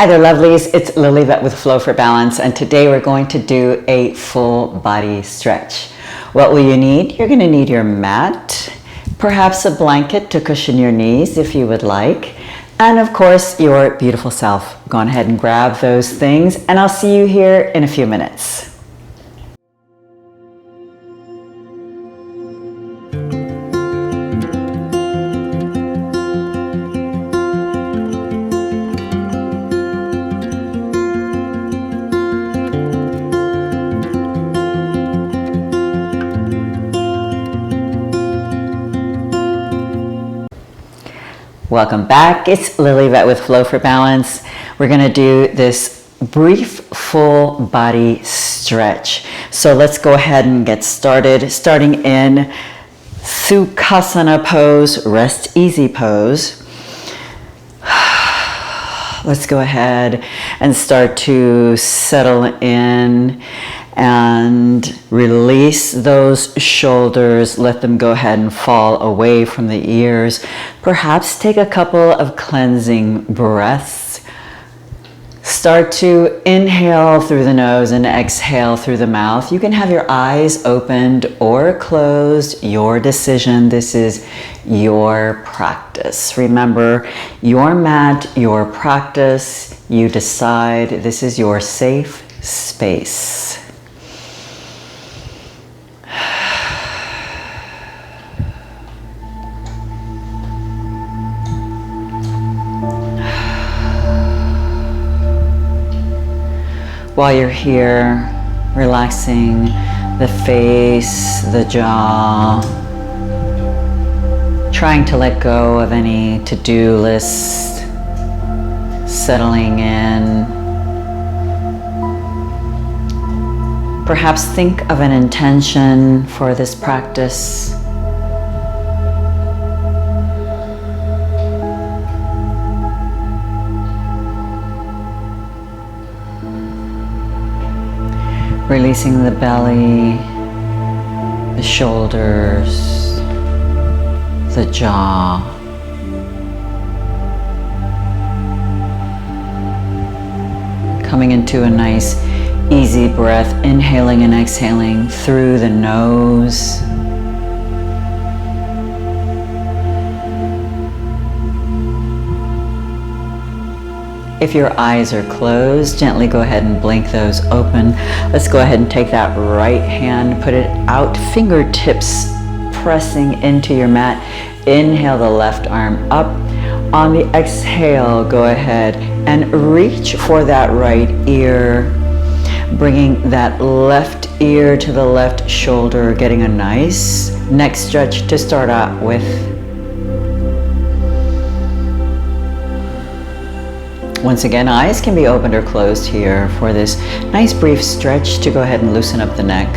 Hi there, lovelies. It's Lillyvette with Flow for Balance, and today we're going to do a full body stretch. What will you need? You're going to need your mat, perhaps a blanket to cushion your knees if you would like, and of course your beautiful self. Go on ahead and grab those things, and I'll see you here in a few minutes. Welcome back. It's Lillyvette with Flow for Balance. We're going to do this brief full body stretch. So let's go ahead and get started. Starting in Sukhasana pose, rest easy pose. Let's go ahead and start to settle in and release those shoulders. Let them go ahead and fall away from the ears. Perhaps take a couple of cleansing breaths. Start to inhale through the nose and exhale through the mouth. You can have your eyes opened or closed, your decision. This is your practice. Remember, your mat, your practice, you decide. This is your safe space. While you're here, relaxing the face, the jaw, trying to let go of any to-do list, settling in. Perhaps think of an intention for this practice. Releasing the belly, the shoulders, the jaw. Coming into a nice, easy breath, inhaling and exhaling through the nose. If your eyes are closed, gently go ahead and blink those open. Let's go ahead and take that right hand, put it out, fingertips pressing into your mat. Inhale the left arm up. On the exhale, go ahead and reach for that right ear, bringing that left ear to the left shoulder, getting a nice neck stretch to start out with. Once again, eyes can be opened or closed here for this nice brief stretch to go ahead and loosen up the neck.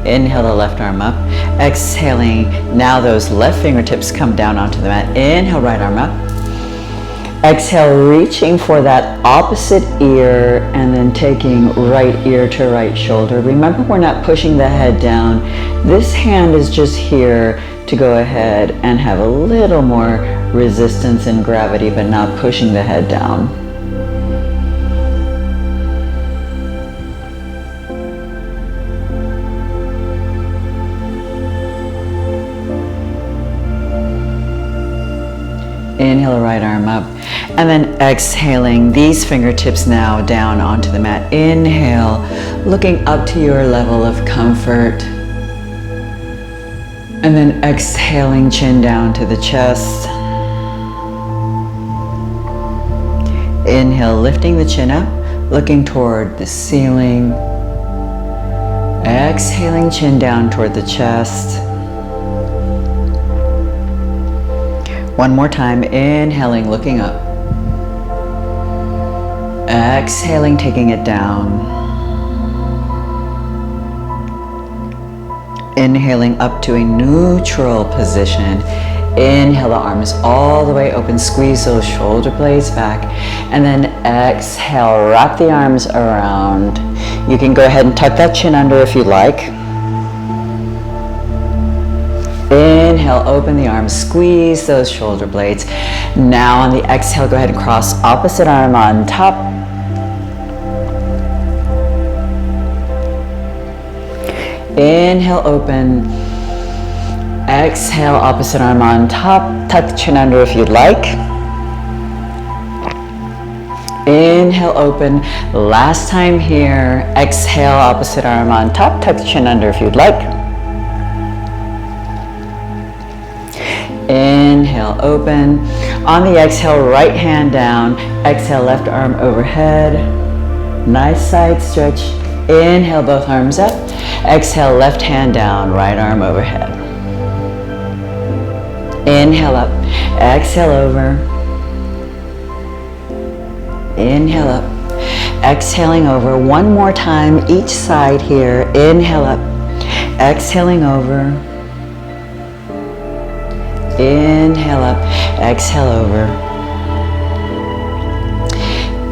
Inhale the left arm up. Exhaling, now those left fingertips come down onto the mat. Inhale, right arm up. Exhale, reaching for that opposite ear and then taking right ear to right shoulder. Remember, we're not pushing the head down. This hand is just here to go ahead and have a little more resistance and gravity, but not pushing the head down. Inhale the right arm up, and then exhaling these fingertips now down onto the mat. Inhale, looking up to your level of comfort. And then exhaling, chin down to the chest. Inhale, lifting the chin up, looking toward the ceiling. Exhaling, chin down toward the chest. One more time, inhaling, looking up. Exhaling, taking it down. Inhaling up to a neutral position. Inhale the arms all the way open, squeeze those shoulder blades back, and then exhale, wrap the arms around. You can go ahead and tuck that chin under if you like. Inhale, open the arms, squeeze those shoulder blades. Now on the exhale, go ahead and cross opposite arm on top. Inhale, open. Exhale, opposite arm on top. Tuck the chin under if you'd like. Inhale, open. Last time here. Exhale, opposite arm on top. Tuck the chin under if you'd like. Inhale, open. On the exhale, right hand down. Exhale, left arm overhead. Nice side stretch. Inhale, both arms up. Exhale, left hand down, right arm overhead. Inhale up. Exhale over. Inhale up. Exhaling over. One more time, each side here. Inhale up. Exhaling over. Inhale up, exhale over.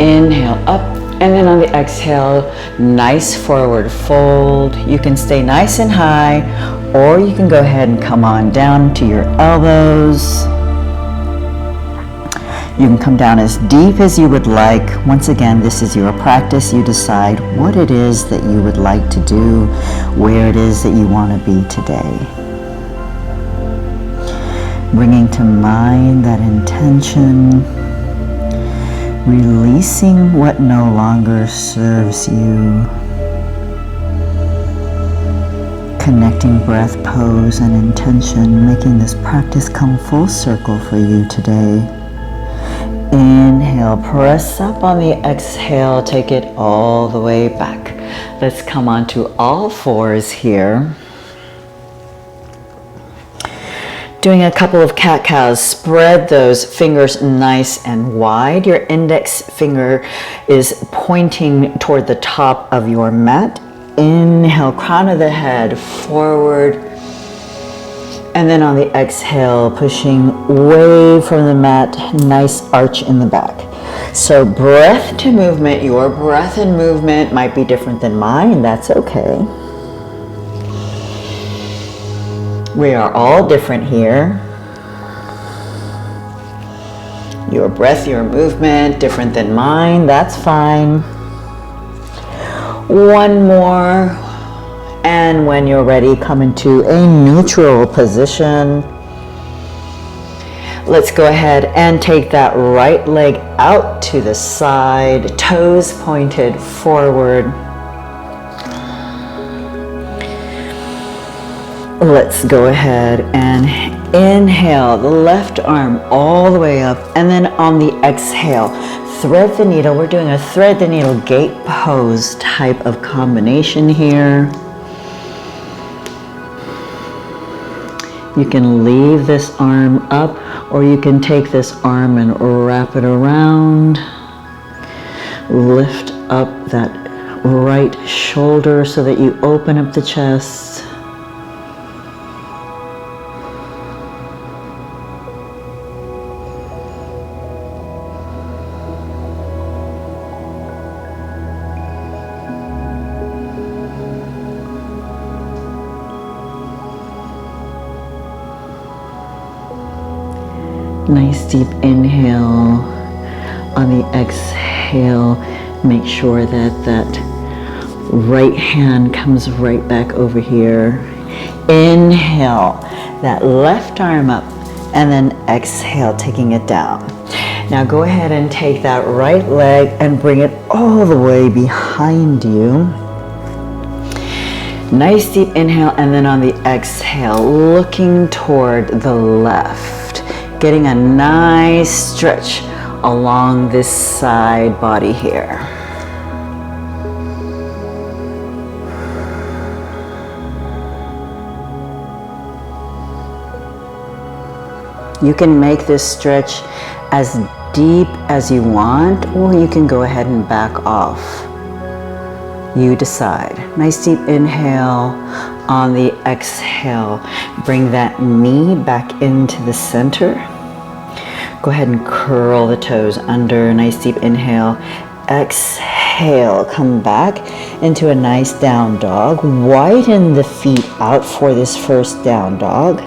Inhale up, and then on the exhale, nice forward fold. You can stay nice and high, or you can go ahead and come on down to your elbows. You can come down as deep as you would like. Once again, this is your practice. You decide what it is that you would like to do, where it is that you want to be today. Bringing to mind that intention, releasing what no longer serves you, connecting breath, pose, and intention, making this practice come full circle for you today. Inhale, press up on the exhale, take it all the way back. Let's come onto all fours here. Doing a couple of cat-cows, spread those fingers nice and wide. Your index finger is pointing toward the top of your mat. Inhale, crown of the head forward. And then on the exhale, pushing away from the mat, nice arch in the back. So breath to movement, your breath and movement might be different than mine, that's okay. We are all different here. Your breath, your movement, different than mine, that's fine. One more. And when you're ready, come into a neutral position. Let's go ahead and take that right leg out to the side, toes pointed forward. Let's go ahead and inhale the left arm all the way up, and then on the exhale, thread the needle. We're doing a thread the needle gate pose type of combination here. You can leave this arm up, or you can take this arm and wrap it around. Lift up that right shoulder so that you open up the chest. Nice deep inhale. On the exhale, make sure that that right hand comes right back over here. Inhale, that left arm up, and then exhale, taking it down. Now go ahead and take that right leg and bring it all the way behind you. Nice deep inhale, and then on the exhale, looking toward the left. Getting a nice stretch along this side body here. You can make this stretch as deep as you want, or you can go ahead and back off. You decide. Nice deep inhale. On the exhale, bring that knee back into the center. Go ahead and curl the toes under. Nice deep inhale. Exhale. exhale, come back into a nice down dog. Widen the feet out for this first down dog,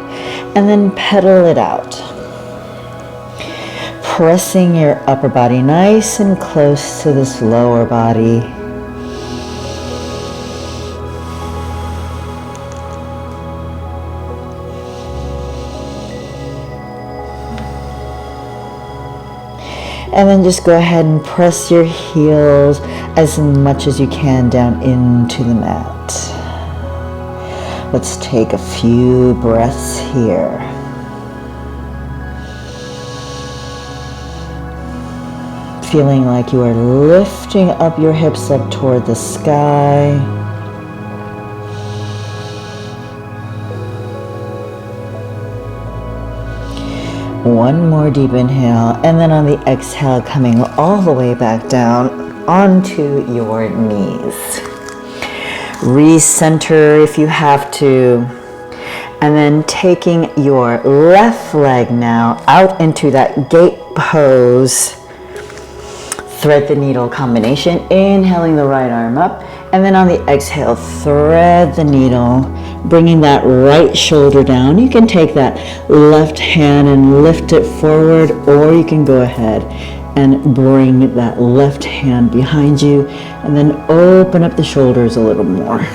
and then pedal it out. Pressing your upper body nice and close to this lower body. And then just go ahead and press your heels as much as you can down into the mat. Let's take a few breaths here. Feeling like you are lifting up your hips up toward the sky. One more deep inhale, and then on the exhale, coming all the way back down onto your knees. Recenter if you have to, and then taking your left leg now out into that gate pose. Thread the needle combination, inhaling the right arm up, and then on the exhale, thread the needle, bringing that right shoulder down. You can take that left hand and lift it forward, or you can go ahead and bring that left hand behind you, and then open up the shoulders a little more.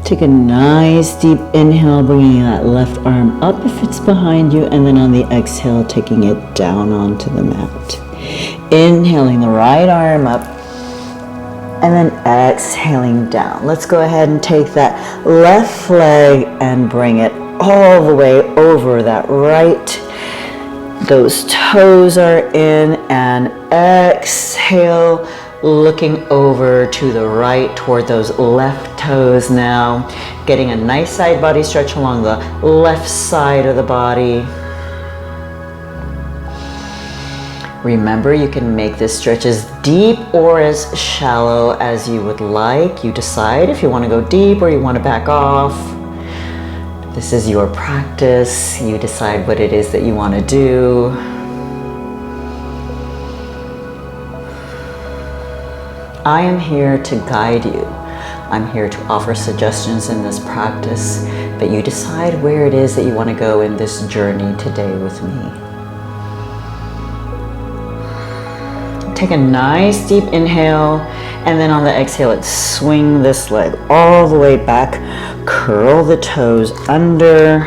Take a nice deep inhale, bringing that left arm up if it's behind you, and then on the exhale, taking it down onto the mat. Inhaling the right arm up, and then exhaling down. Let's go ahead and take that left leg and bring it all the way over that right. Those toes are in, and exhale, looking over to the right toward those left toes now, getting a nice side body stretch along the left side of the body. Remember, you can make this stretch as deep or as shallow as you would like. You decide if you want to go deep or you want to back off. This is your practice. You decide what it is that you want to do. I am here to guide you. I'm here to offer suggestions in this practice, but you decide where it is that you want to go in this journey today with me. Take a nice deep inhale, and then on the exhale, let's swing this leg all the way back, curl the toes under,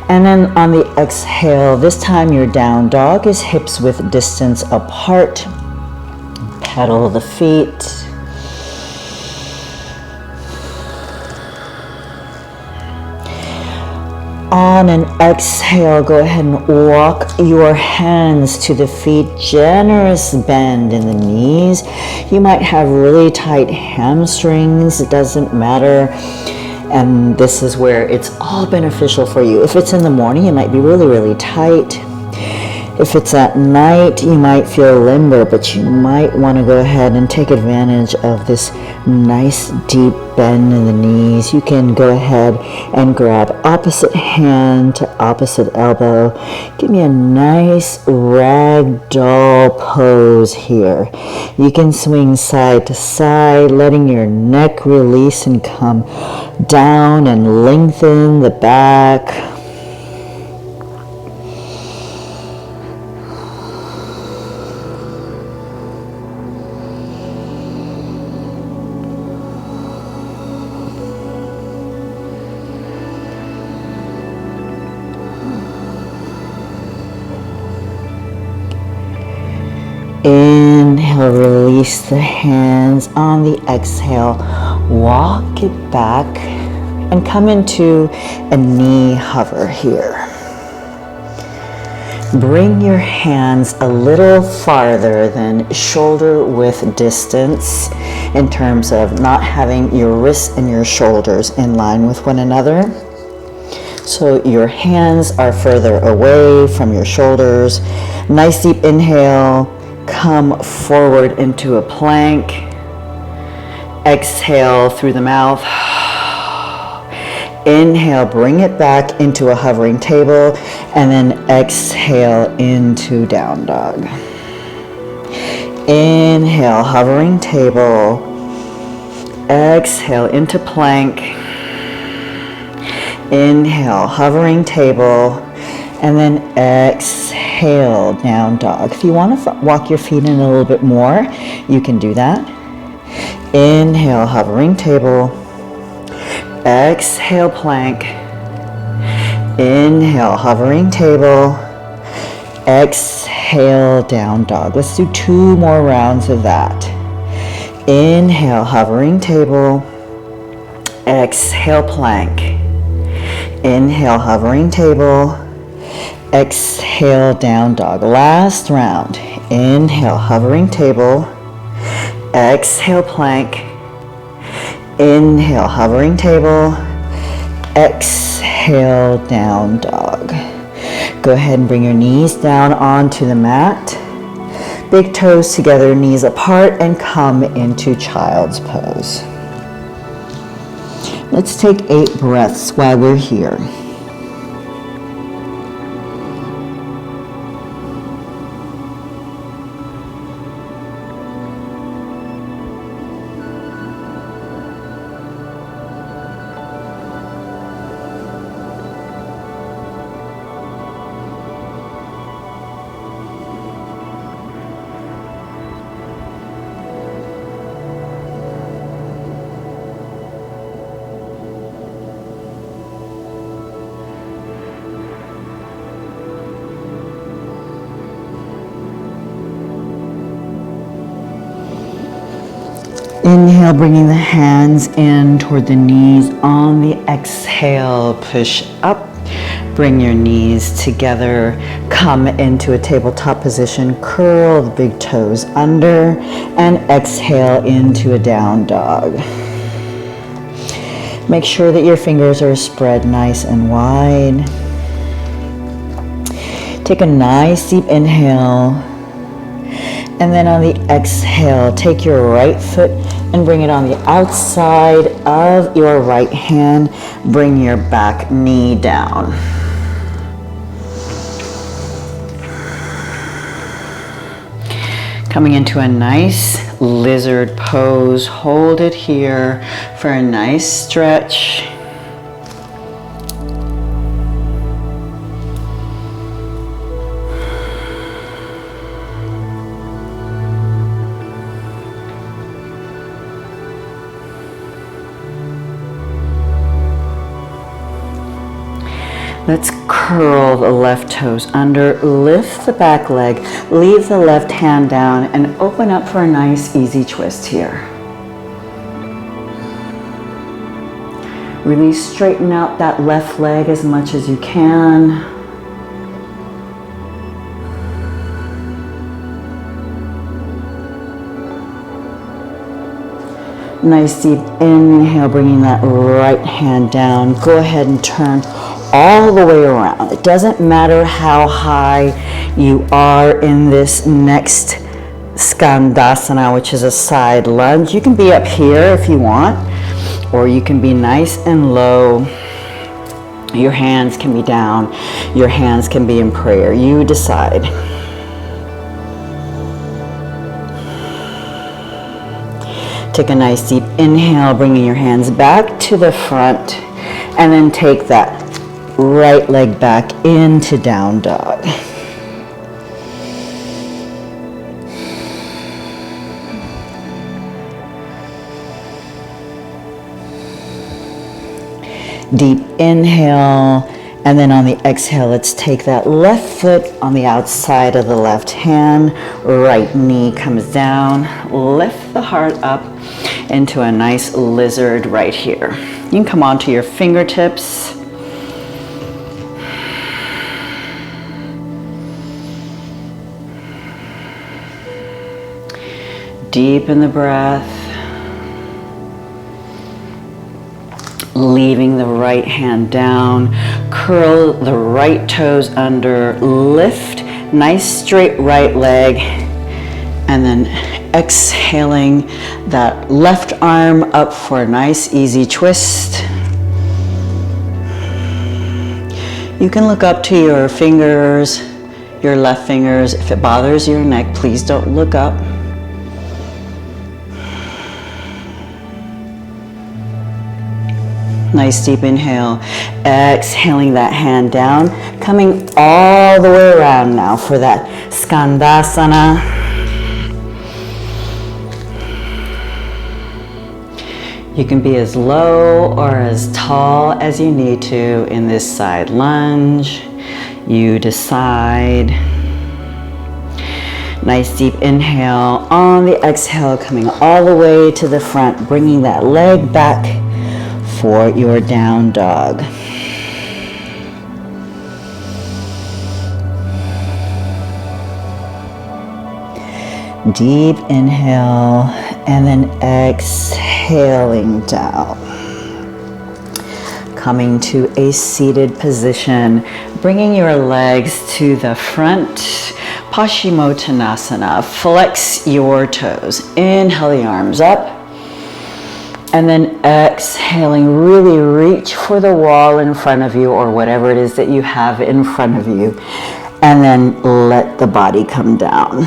and then on the exhale, this time your down dog is hips width distance apart. Pedal the feet. On an exhale, go ahead and walk your hands to the feet, generous bend in the knees. You might have really tight hamstrings, it doesn't matter. And this is where it's all beneficial for you. If it's in the morning, it might be really, really tight. If it's at night, you might feel limber, but you might want to go ahead and take advantage of this nice deep bend in the knees. You can go ahead and grab opposite hand to opposite elbow. Give me a nice ragdoll pose here. You can swing side to side, letting your neck release and come down and lengthen the back. Inhale, release the hands. On the exhale, walk it back and come into a knee hover here. Bring your hands a little farther than shoulder width distance in terms of not having your wrists and your shoulders in line with one another. So your hands are further away from your shoulders. Nice deep inhale, come forward into a plank. Exhale through the mouth. Inhale, bring it back into a hovering table, and then exhale into down dog. Inhale, hovering table. Exhale into plank. Inhale, hovering table, and then exhale, down dog. If you want to walk your feet in a little bit more, you can do that. Inhale, hovering table. Exhale, plank. Inhale, hovering table. Exhale, down dog. Let's do 2 more rounds of that. Inhale, hovering table. Exhale, plank. Inhale, hovering table. Exhale, down dog. Last round. Inhale, hovering table. Exhale, plank. Inhale, hovering table. Exhale, down dog. Go ahead and bring your knees down onto the mat. Big toes together, knees apart, and come into child's pose. Let's take 8 breaths while we're here. Inhale, bringing the hands in toward the knees. On the exhale, push up. Bring your knees together. Come into a tabletop position. Curl the big toes under and exhale into a down dog. Make sure that your fingers are spread nice and wide. Take a nice deep inhale. And then on the exhale, take your right foot and bring it on the outside of your right hand. Bring your back knee down. Coming into a nice lizard pose. Hold it here for a nice stretch. Let's curl the left toes under, lift the back leg, leave the left hand down, and open up for a nice easy twist here. Really straighten out that left leg as much as you can. Nice deep inhale, bringing that right hand down. Go ahead and turn all the way around. It doesn't matter how high you are in this next Skandasana, which is a side lunge. You can be up here if you want, or you can be nice and low. Your hands can be down. Your hands can be in prayer. You decide. Take a nice deep inhale, bringing your hands back to the front, and then take that right leg back into down dog. Deep inhale, and then on the exhale, let's take that left foot on the outside of the left hand. Right knee comes down. Lift the heart up into a nice lizard right here. You can come onto your fingertips. Deepen the breath. Leaving the right hand down. Curl the right toes under. Lift. Nice straight right leg. And then exhaling that left arm up for a nice easy twist. You can look up to your fingers, your left fingers. If it bothers your neck, please don't look up. Nice deep inhale. Exhaling that hand down. Coming all the way around now for that Skandasana. You can be as low or as tall as you need to in this side lunge. You decide. Nice deep inhale. On the exhale, coming all the way to the front, bringing that leg back for your down dog. Deep inhale and then exhaling down. Coming to a seated position, bringing your legs to the front. Paschimottanasana. Flex your toes. Inhale the arms up. And then exhaling, really reach for the wall in front of you or whatever it is that you have in front of you. And then let the body come down.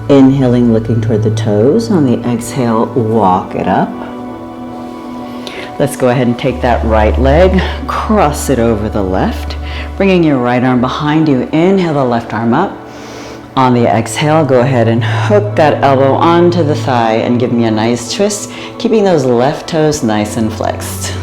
Inhaling, looking toward the toes. On the exhale, walk it up. Let's go ahead and take that right leg, cross it over the left, bringing your right arm behind you. Inhale the left arm up. On the exhale, go ahead and hook that elbow onto the thigh and give me a nice twist, keeping those left toes nice and flexed.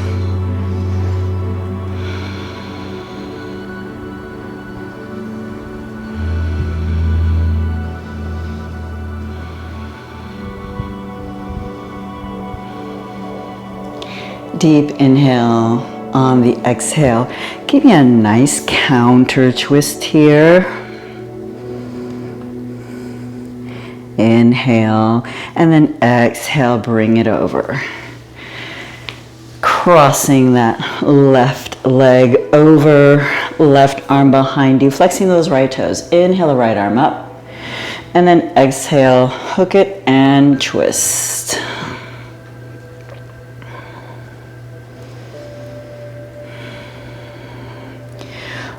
Deep inhale. On the exhale, give me a nice counter twist here. Inhale, and then exhale, bring it over. Crossing that left leg over, left arm behind you, flexing those right toes. Inhale the right arm up, and then exhale, hook it and twist.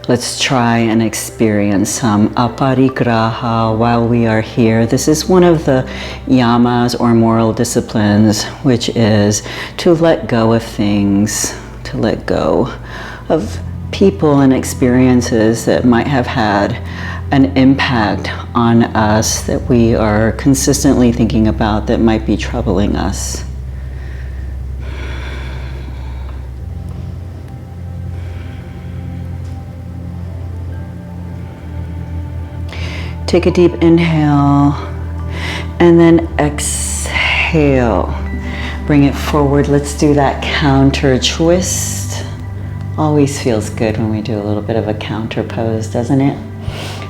Let's try and experience some aparigraha while we are here. This is one of the yamas or moral disciplines, which is to let go of things, to let go of people and experiences that might have had an impact on us that we are consistently thinking about that might be troubling us. Take a deep inhale and then exhale. Bring it forward. Let's do that counter twist. Always feels good when we do a little bit of a counter pose, doesn't it?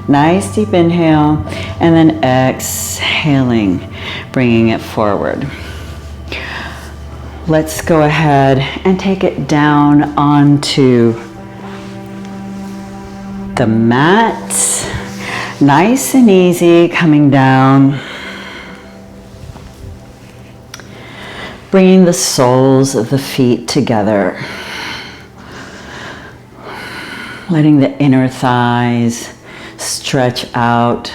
Nice deep inhale and then exhaling, bringing it forward. Let's go ahead and take it down onto the mat. Nice and easy, coming down. Bringing the soles of the feet together. Letting the inner thighs stretch out.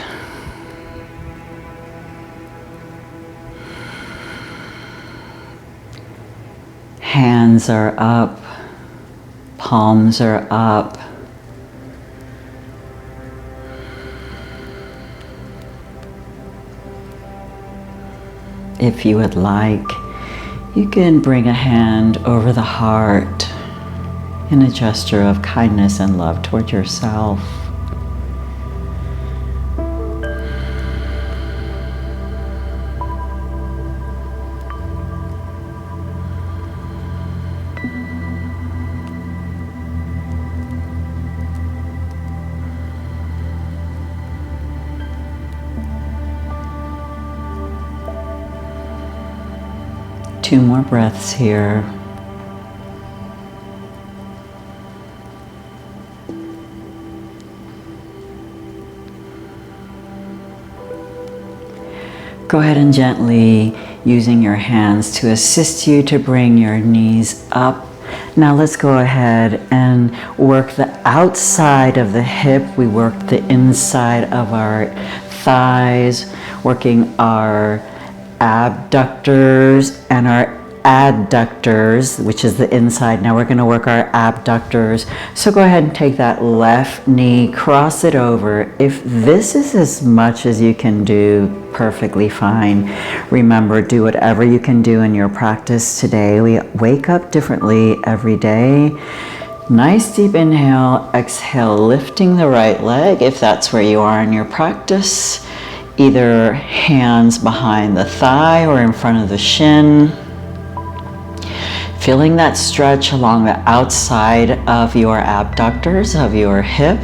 Hands are up, palms are up. If you would like, you can bring a hand over the heart. in a gesture of kindness and love toward yourself. Two more breaths here. Go ahead and gently, using your hands to assist you to bring your knees up. Now let's go ahead and work the outside of the hip. We work the inside of our thighs, working our abductors and our adductors, which is the inside. Now we're going to work our abductors. So go ahead and take that left knee, cross it over. If this is as much as you can do, perfectly fine. Remember, do whatever you can do in your practice today. We wake up differently every day. Nice deep inhale, exhale, lifting the right leg if that's where you are in your practice. Either hands behind the thigh or in front of the shin. Feeling that stretch along the outside of your abductors, of your hip.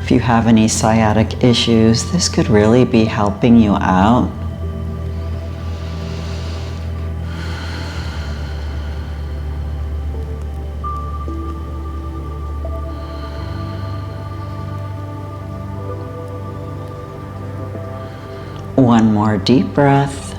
If you have any sciatic issues, this could really be helping you out. One more deep breath,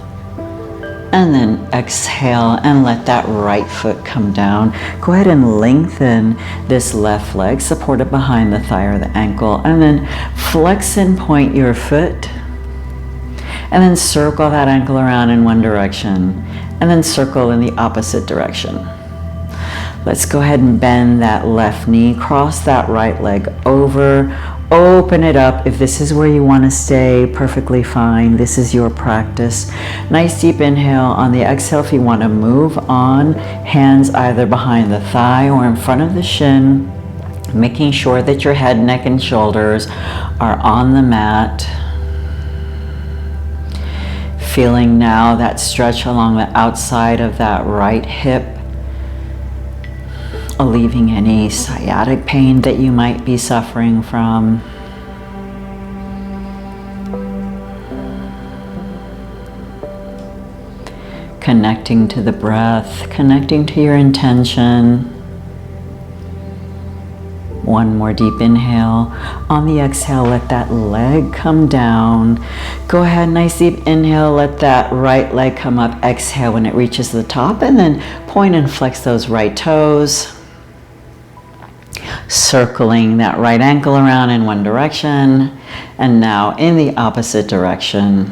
and then exhale and let that right foot come down. Go ahead and lengthen this left leg, support it behind the thigh or the ankle, and then flex and point your foot, and then circle that ankle around in one direction, and then circle in the opposite direction. Let's go ahead and bend that left knee, cross that right leg over, open it up. If this is where you want to stay, perfectly fine. This is your practice. Nice deep inhale. On the exhale, if you want to move on, hands either behind the thigh or in front of the shin, making sure that your head, neck, and shoulders are on the mat. Feeling now that stretch along the outside of that right hip, alleviating any sciatic pain that you might be suffering from. Connecting to the breath, connecting to your intention. One more deep inhale. On the exhale, let that leg come down. Go ahead, nice deep inhale, let that right leg come up. Exhale when it reaches the top, and then point and flex those right toes. Circling that right ankle around in one direction, and now in the opposite direction.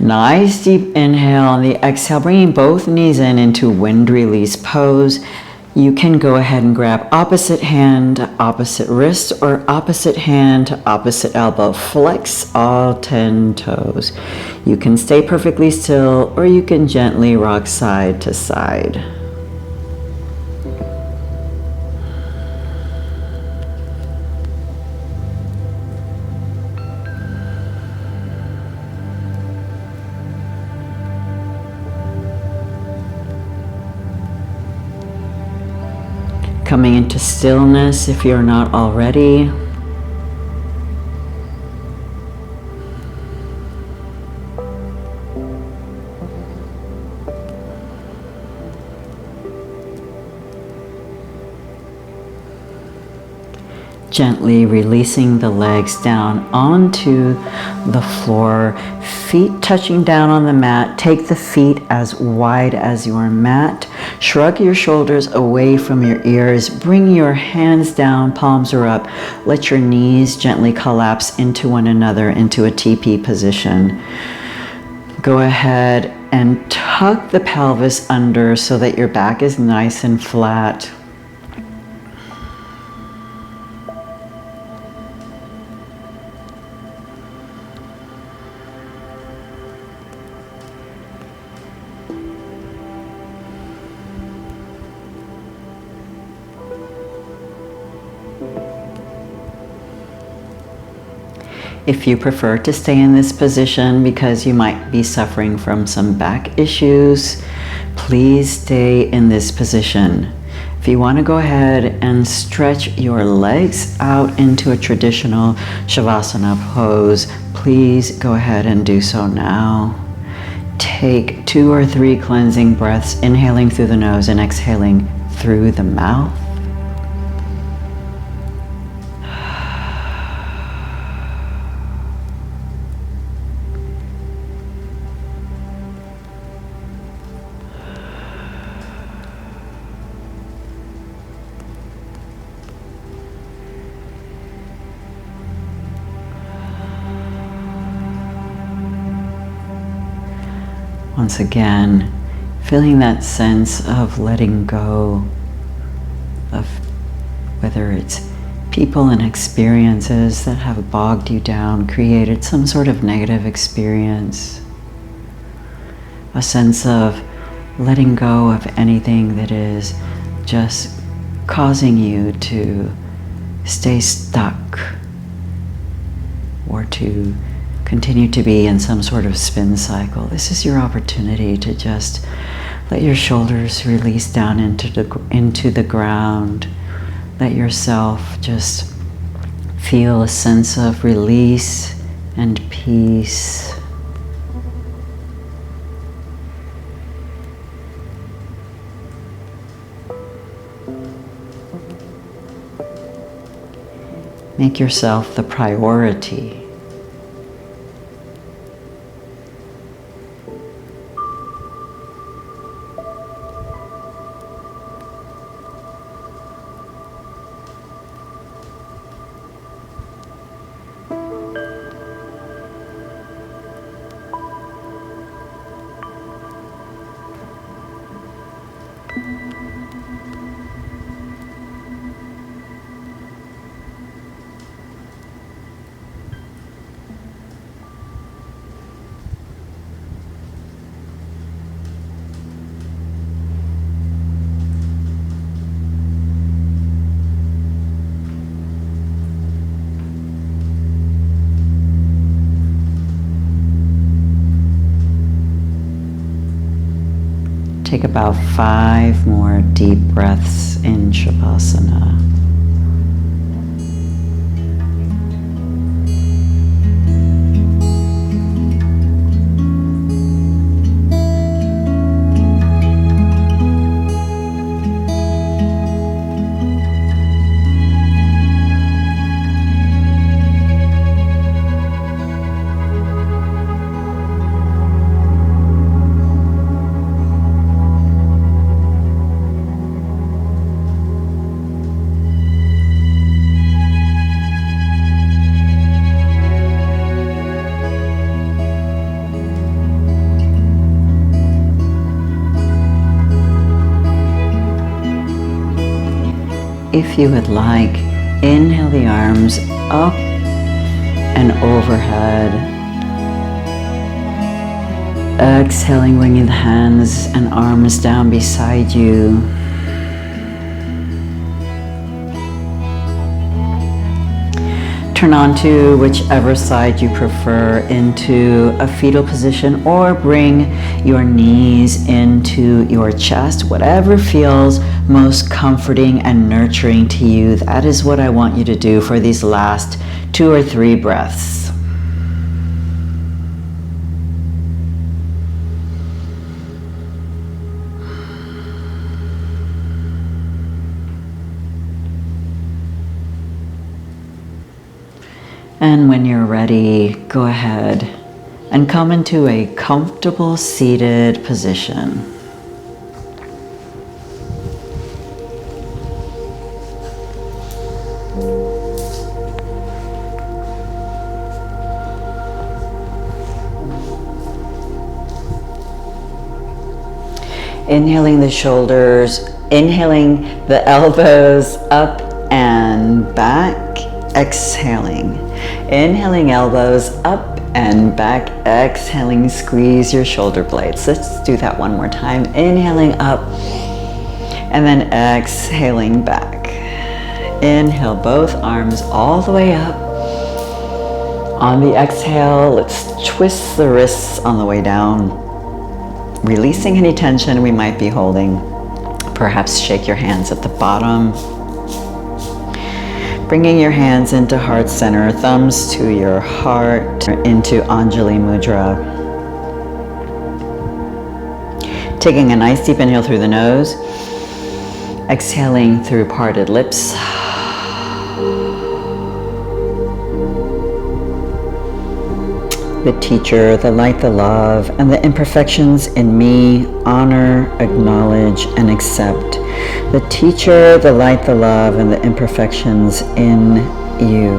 Nice deep inhale. On the exhale, bringing both knees in into wind release pose. You can go ahead and grab opposite hand to opposite wrist, or opposite hand to opposite elbow. Flex all 10 toes. You can stay perfectly still, or you can gently rock side to side. Coming into stillness if you're not already. Gently releasing the legs down onto the floor, feet touching down on the mat. Take the feet as wide as your mat. Shrug your shoulders away from your ears. Bring your hands down, palms are up. Let your knees gently collapse into one another into a TP position. Go ahead and tuck the pelvis under so that your back is nice and flat. If you prefer to stay in this position because you might be suffering from some back issues, please stay in this position. If you want to go ahead and stretch your legs out into a traditional Shavasana pose, please go ahead and do so now. Take 2 or 3 cleansing breaths, inhaling through the nose and exhaling through the mouth. Once again, feeling that sense of letting go of whether it's people and experiences that have bogged you down, created some sort of negative experience. A sense of letting go of anything that is just causing you to stay stuck or to continue to be in some sort of spin cycle. This is your opportunity to just let your shoulders release down into the ground. Let yourself just feel a sense of release and peace. Make yourself the priority. Take about 5 more deep breaths in Shavasana. If you would like, inhale the arms up and overhead. Exhaling, bringing the hands and arms down beside you. Turn onto whichever side you prefer into a fetal position, or bring your knees into your chest, whatever feels most comforting and nurturing to you. That is what I want you to do for these last 2 or 3 breaths. And when you're ready, go ahead and come into a comfortable seated position. Inhaling the shoulders, inhaling the elbows up and back, exhaling. Inhaling elbows up and back, exhaling, squeeze your shoulder blades. Let's do that one more time. Inhaling up and then exhaling back. Inhale both arms all the way up On the exhale, let's twist the wrists on the way down, releasing any tension we might be holding. Perhaps shake your hands at the bottom. Bringing your hands into heart center, thumbs to your heart, into Anjali Mudra. Taking a nice deep inhale through the nose, exhaling through parted lips. The teacher, the light, the love, and the imperfections in me honor, acknowledge, and accept. The teacher, the light, the love, and the imperfections in you.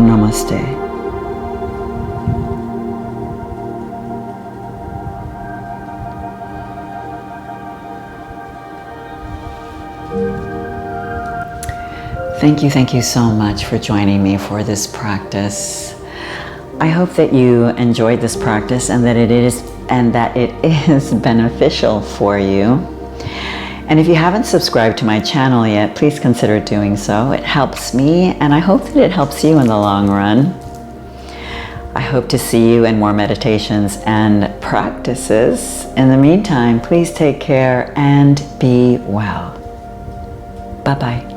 Namaste. Thank you so much for joining me for this practice. I hope that you enjoyed this practice and that it is beneficial for you. And if you haven't subscribed to my channel yet, please consider doing so. It helps me, and I hope that it helps you in the long run. I hope to see you in more meditations and practices. In the meantime, please take care and be well. Bye-bye.